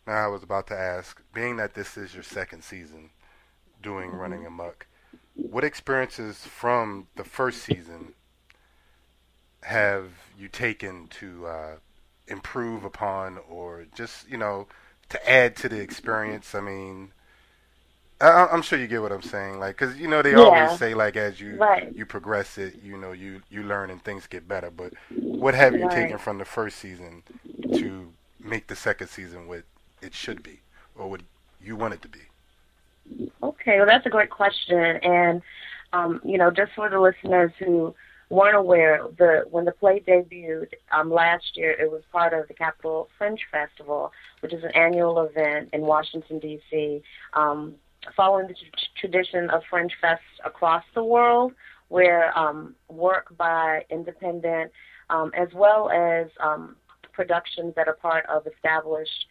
Now, I was about to ask, being that this is your second season doing Hmm. Running Amok, what experiences from the first season have you taken to improve upon, or just to add to the experience? I mean, I'm sure you get what I'm saying, like, because they always Yeah, say, like, as right, you progress it, you learn and things get better. But what have you taken right. from the first season to make the second season what it should be, or what you want it to be? Okay, well, that's a great question. And, just for the listeners who weren't aware, when the play debuted last year, it was part of the Capital Fringe Festival, which is an annual event in Washington, D.C., following the tradition of Fringe Fests across the world, where work by independent as well as productions that are part of established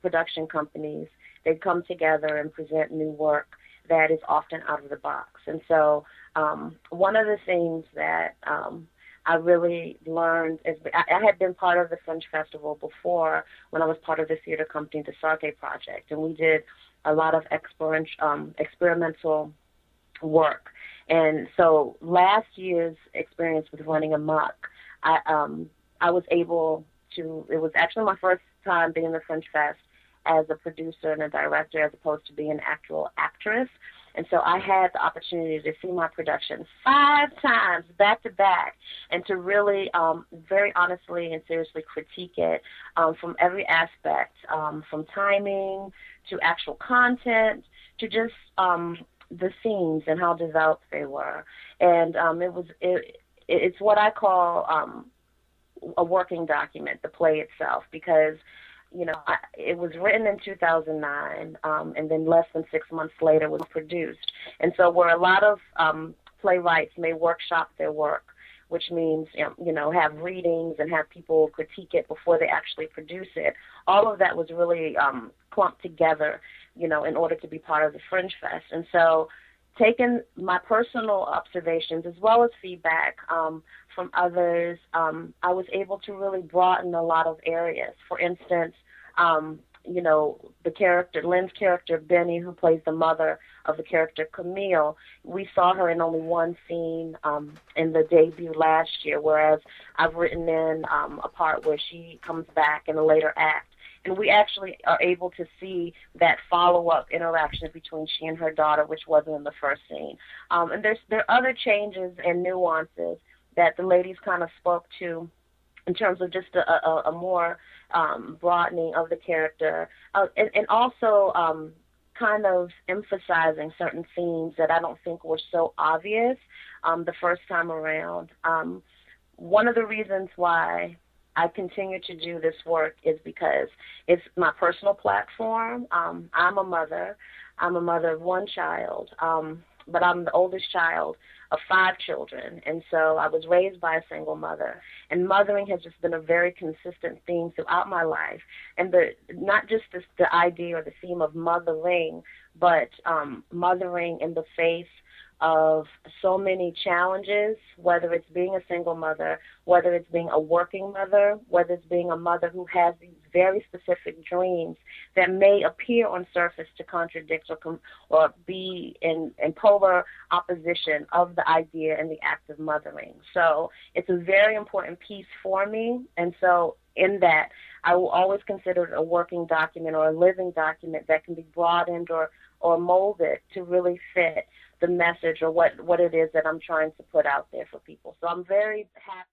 production companies, they come together and present new work that is often out of the box. And so one of the things that I really learned is I had been part of the Fringe Festival before when I was part of the theater company, the Sarte Project, and we did a lot of experimental work. And so last year's experience with Running Amok, I was able to. It was actually my first time being in the Fringe Fest as a producer and a director, as opposed to being an actual actress. And so I had the opportunity to see my production 5 times back to back, and to really, very honestly and seriously critique it from every aspect, from timing to actual content to just the scenes and how developed they were. And it's what I call a working document, the play itself, because it was written in 2009, and then less than 6 months later was produced. And so where a lot of playwrights may workshop their work, which means have readings and have people critique it before they actually produce it. All of that was really clumped together, in order to be part of the Fringe Fest. And so, taking my personal observations as well as feedback from others, I was able to really broaden a lot of areas. For instance, the character, Lynn's character, Benny, who plays the mother of the character Camille, we saw her in only one scene in the debut last year, whereas I've written in a part where she comes back in a later act. And we actually are able to see that follow-up interaction between she and her daughter, which wasn't in the first scene. And there are other changes and nuances that the ladies kind of spoke to in terms of just a more broadening of the character, and also kind of emphasizing certain themes that I don't think were so obvious the first time around. One of the reasons why I continue to do this work is because it's my personal platform. I'm a mother. I'm a mother of one child, but I'm the oldest child of 5 children. And so I was raised by a single mother. And mothering has just been a very consistent theme throughout my life. And not just the idea or the theme of mothering, but mothering in the face of so many challenges, whether it's being a single mother, whether it's being a working mother, whether it's being a mother who has these very specific dreams that may appear on surface to contradict or be in polar opposition of the idea and the act of mothering. So it's a very important piece for me. And so in that, I will always consider it a working document or a living document that can be broadened or molded to really fit the message or what it is that I'm trying to put out there for people. So I'm very happy.